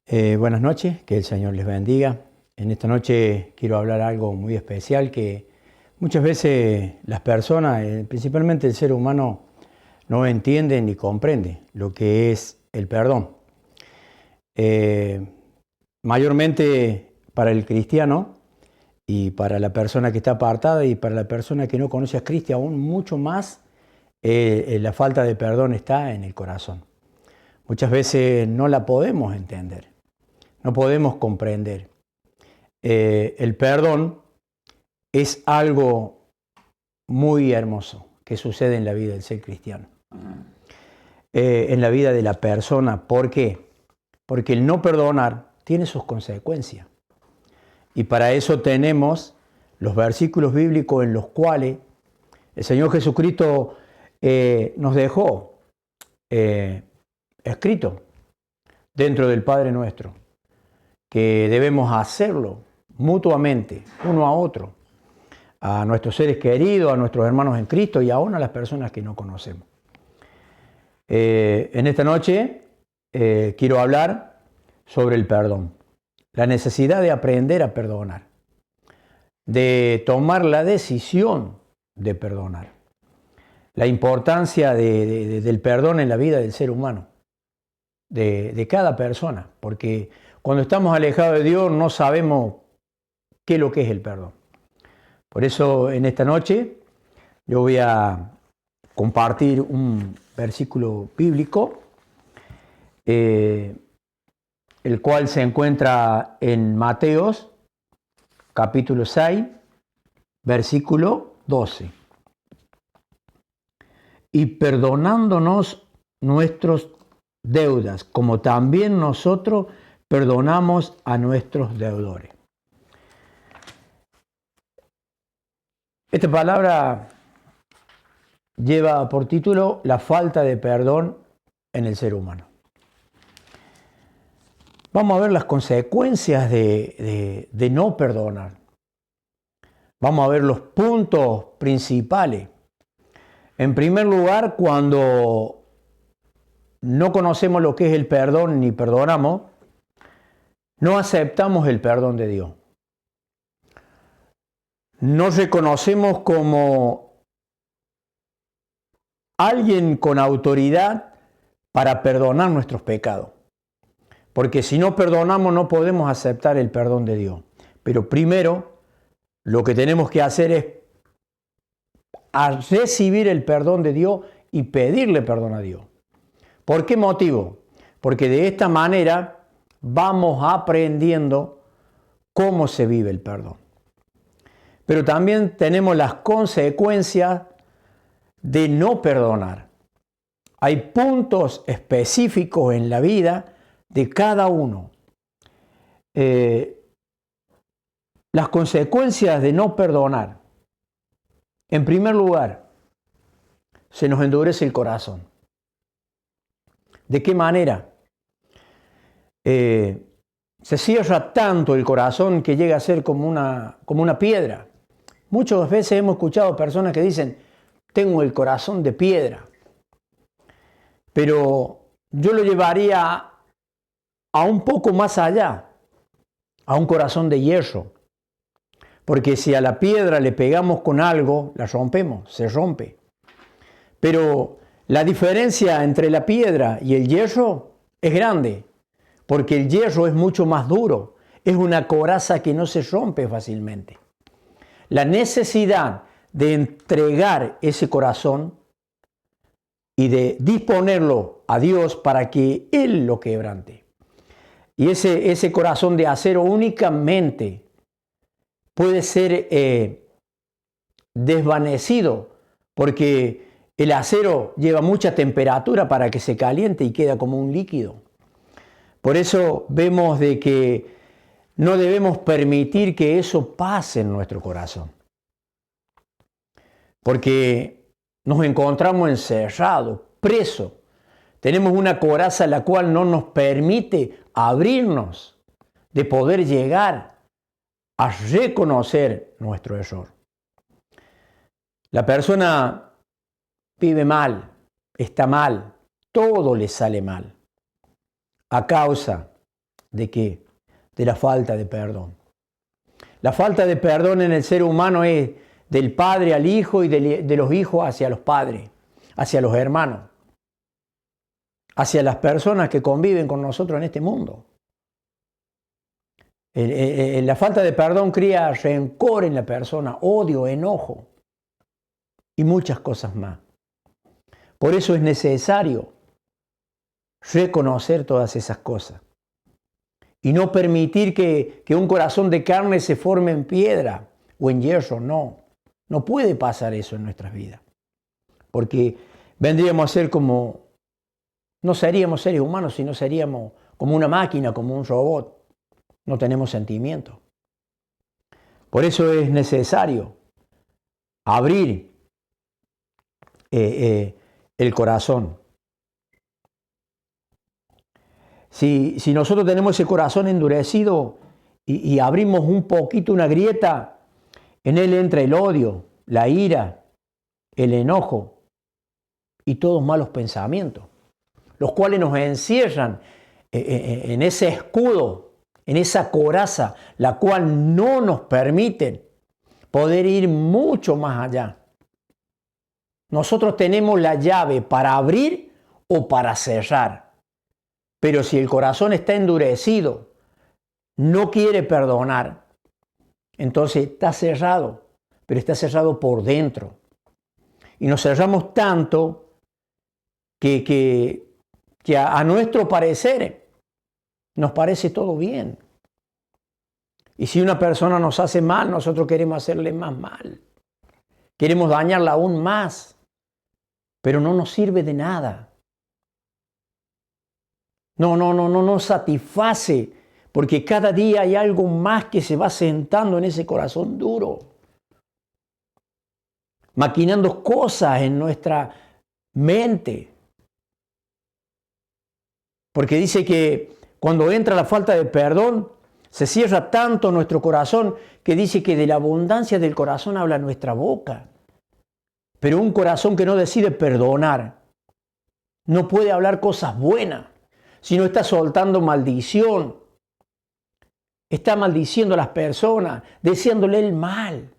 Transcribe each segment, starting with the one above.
Buenas noches, que el Señor les bendiga. En esta noche quiero hablar algo muy especial que muchas veces las personas, principalmente el ser humano, no entienden ni comprenden lo que es el perdón. Mayormente para el cristiano y para la persona que está apartada y para la persona que no conoce a Cristo, aún mucho más, la falta de perdón está en el corazón. Muchas veces no la podemos entender. No podemos comprender. El perdón es algo muy hermoso que sucede en la vida del ser cristiano. En la vida de la persona. ¿Por qué? Porque el no perdonar tiene sus consecuencias. Y para eso tenemos los versículos bíblicos en los cuales el Señor Jesucristo nos dejó escrito dentro del Padre Nuestro, que debemos hacerlo mutuamente, uno a otro, a nuestros seres queridos, a nuestros hermanos en Cristo y aún a las personas que no conocemos. En esta noche quiero hablar sobre el perdón, la necesidad de aprender a perdonar, de tomar la decisión de perdonar, la importancia del perdón en la vida del ser humano, de cada persona, porque cuando estamos alejados de Dios no sabemos qué es lo que es el perdón. Por eso en esta noche yo voy a compartir un versículo bíblico, el cual se encuentra en Mateos capítulo 6, versículo 12. Y perdonándonos nuestras deudas, como también nosotros perdonamos a nuestros deudores. Esta palabra lleva por título la falta de perdón en el ser humano. Vamos a ver las consecuencias de no perdonar. Vamos a ver los puntos principales. En primer lugar, cuando no conocemos lo que es el perdón ni perdonamos, no aceptamos el perdón de Dios. No reconocemos como alguien con autoridad para perdonar nuestros pecados. Porque si no perdonamos no podemos aceptar el perdón de Dios. Pero primero lo que tenemos que hacer es recibir el perdón de Dios y pedirle perdón a Dios. ¿Por qué motivo? Porque de esta manera vamos aprendiendo cómo se vive el perdón. Pero también tenemos las consecuencias de no perdonar. Hay puntos específicos en la vida de cada uno. Las consecuencias de no perdonar. En primer lugar, se nos endurece el corazón. ¿De qué manera? Se cierra tanto el corazón que llega a ser como una piedra. Muchas veces hemos escuchado personas que dicen, tengo el corazón de piedra. Pero yo lo llevaría a un poco más allá, a un corazón de hierro. Porque si a la piedra le pegamos con algo, la rompemos, se rompe. Pero la diferencia entre la piedra y el hierro es grande, porque el hierro es mucho más duro, es una coraza que no se rompe fácilmente. La necesidad de entregar ese corazón y de disponerlo a Dios para que Él lo quebrante. Y ese corazón de acero únicamente puede ser desvanecido porque el acero lleva mucha temperatura para que se caliente y queda como un líquido. Por eso vemos de que no debemos permitir que eso pase en nuestro corazón. Porque nos encontramos encerrados, presos. Tenemos una coraza la cual no nos permite abrirnos de poder llegar a reconocer nuestro error. La persona vive mal, está mal, todo le sale mal, a causa ¿De qué? De la falta de perdón. La falta de perdón en el ser humano es del padre al hijo y de los hijos hacia los padres, hacia los hermanos, hacia las personas que conviven con nosotros en este mundo. La falta de perdón cría rencor en la persona, odio, enojo y muchas cosas más. Por eso es necesario reconocer todas esas cosas y no permitir que un corazón de carne se forme en piedra o en hierro. No puede pasar eso en nuestras vidas, porque vendríamos a ser como, no seríamos seres humanos, sino seríamos como una máquina, como un robot. No tenemos sentimiento. Por eso es necesario abrir el corazón. Si nosotros tenemos ese corazón endurecido y abrimos un poquito una grieta, en él entra el odio, la ira, el enojo y todos malos pensamientos, los cuales nos encierran en ese escudo, en esa coraza, la cual no nos permite poder ir mucho más allá. Nosotros tenemos la llave para abrir o para cerrar. Pero si el corazón está endurecido, no quiere perdonar, entonces está cerrado, pero está cerrado por dentro. Y nos cerramos tanto que a nuestro parecer nos parece todo bien. Y si una persona nos hace mal, nosotros queremos hacerle más mal. Queremos dañarla aún más, pero no nos sirve de nada. No nos satisface, porque cada día hay algo más que se va sentando en ese corazón duro, maquinando cosas en nuestra mente. Porque dice que cuando entra la falta de perdón, se cierra tanto nuestro corazón que dice que de la abundancia del corazón habla nuestra boca. Pero un corazón que no decide perdonar no puede hablar cosas buenas, sino está soltando maldición. Está maldiciendo a las personas, deseándole el mal.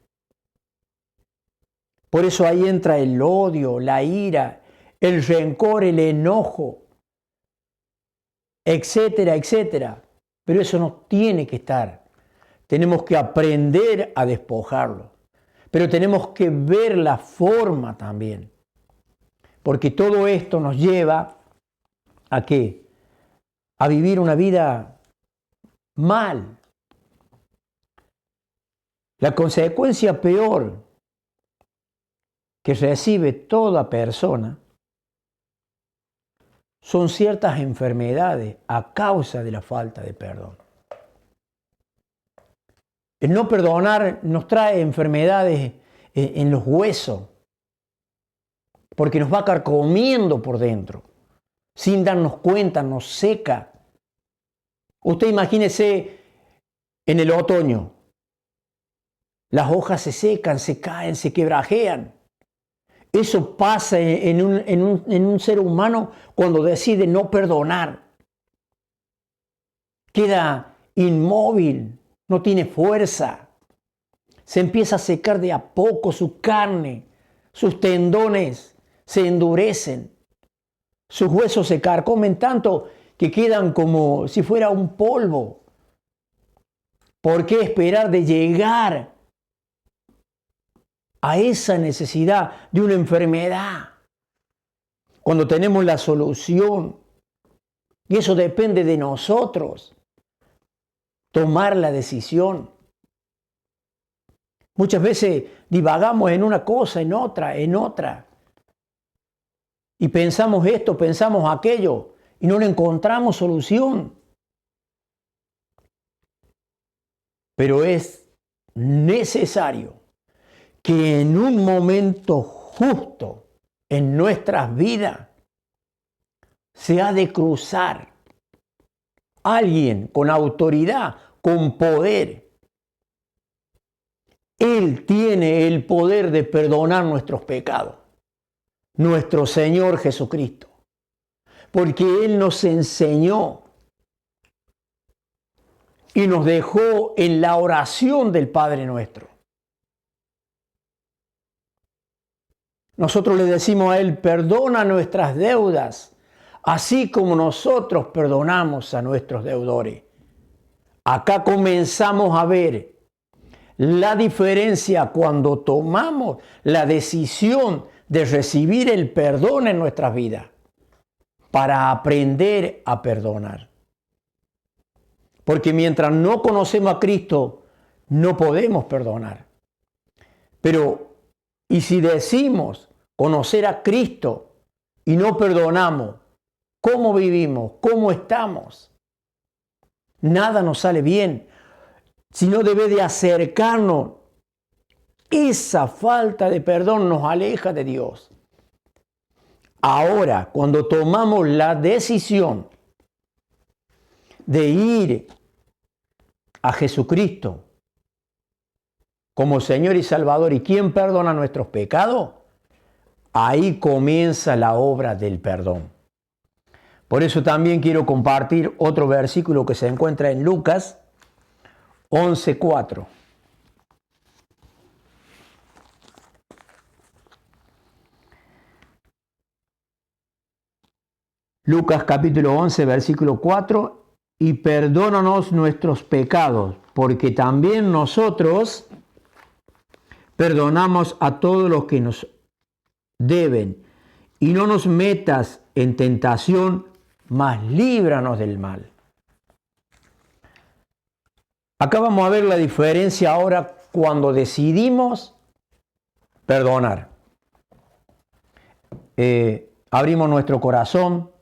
Por eso ahí entra el odio, la ira, el rencor, el enojo, etcétera, etcétera. Pero eso no tiene que estar. Tenemos que aprender a despojarlo. Pero tenemos que ver la forma también. Porque todo esto nos lleva ¿a qué? A vivir una vida mal. La consecuencia peor que recibe toda persona son ciertas enfermedades a causa de la falta de perdón. El no perdonar nos trae enfermedades en los huesos, porque nos va carcomiendo por dentro, sin darnos cuenta, nos seca. Usted imagínese en el otoño, las hojas se secan, se caen, se quebrajean. Eso pasa en un ser humano cuando decide no perdonar. Queda inmóvil, no tiene fuerza. Se empieza a secar de a poco su carne, sus tendones se endurecen, sus huesos se carcomen tanto que quedan como si fuera un polvo. ¿Por qué esperar de llegar a esa necesidad de una enfermedad cuando tenemos la solución? Y eso depende de nosotros, tomar la decisión. Muchas veces divagamos en una cosa, en otra. Y pensamos esto, pensamos aquello, y no le encontramos solución. Pero es necesario que en un momento justo en nuestras vidas se ha de cruzar alguien con autoridad, con poder. Él tiene el poder de perdonar nuestros pecados, nuestro Señor Jesucristo, porque Él nos enseñó y nos dejó en la oración del Padre nuestro. Nosotros le decimos a Él, perdona nuestras deudas, así como nosotros perdonamos a nuestros deudores. Acá comenzamos a ver la diferencia cuando tomamos la decisión de recibir el perdón en nuestras vidas para aprender a perdonar. Porque mientras no conocemos a Cristo, no podemos perdonar. Pero, ¿y si decimos conocer a Cristo y no perdonamos? ¿Cómo vivimos? ¿Cómo estamos? Nada nos sale bien, sino debe de acercarnos. Esa falta de perdón nos aleja de Dios. Ahora, cuando tomamos la decisión de ir a Jesucristo como Señor y Salvador y quien perdona nuestros pecados, ahí comienza la obra del perdón. Por eso también quiero compartir otro versículo que se encuentra en Lucas 11:4. Lucas capítulo 11, versículo 4, y perdónanos nuestros pecados, porque también nosotros perdonamos a todos los que nos deben, y no nos metas en tentación, mas líbranos del mal. Acá vamos a ver la diferencia ahora cuando decidimos perdonar. Abrimos nuestro corazón,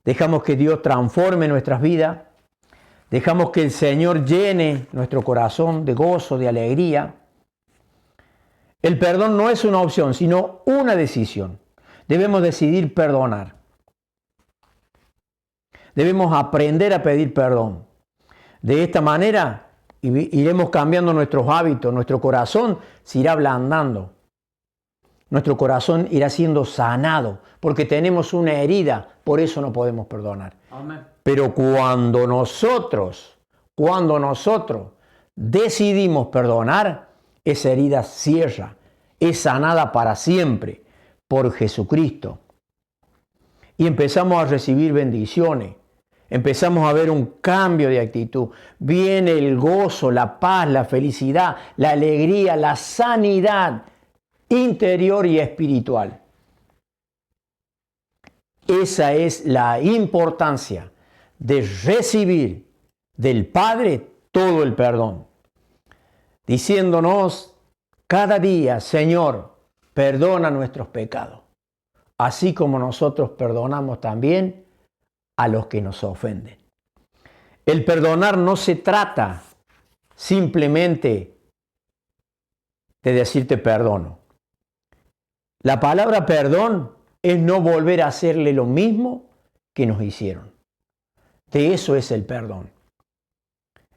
dejamos que Dios transforme nuestras vidas, dejamos que el Señor llene nuestro corazón de gozo, de alegría. El perdón no es una opción, sino una decisión. Debemos decidir perdonar. Debemos aprender a pedir perdón. De esta manera iremos cambiando nuestros hábitos, nuestro corazón se irá ablandando. Nuestro corazón irá siendo sanado porque tenemos una herida, por eso no podemos perdonar. Amén. Pero cuando nosotros decidimos perdonar, esa herida cierra, es sanada para siempre por Jesucristo. Y empezamos a recibir bendiciones, empezamos a ver un cambio de actitud. Viene el gozo, la paz, la felicidad, la alegría, la sanidad interior y espiritual. Esa es la importancia de recibir del Padre todo el perdón, diciéndonos cada día, Señor, perdona nuestros pecados, así como nosotros perdonamos también a los que nos ofenden. El perdonar no se trata simplemente de decirte perdono. La palabra perdón es no volver a hacerle lo mismo que nos hicieron. De eso es el perdón.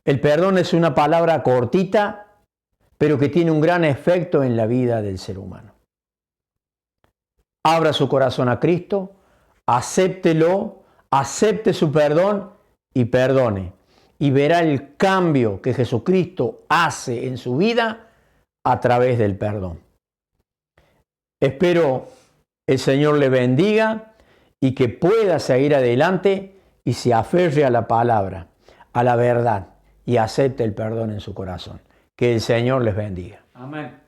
El perdón es una palabra cortita, pero que tiene un gran efecto en la vida del ser humano. Abra su corazón a Cristo, acéptelo, acepte su perdón y perdone. Y verá el cambio que Jesucristo hace en su vida a través del perdón. Espero el Señor le bendiga y que pueda seguir adelante y se aferre a la palabra, a la verdad y acepte el perdón en su corazón. Que el Señor les bendiga. Amén.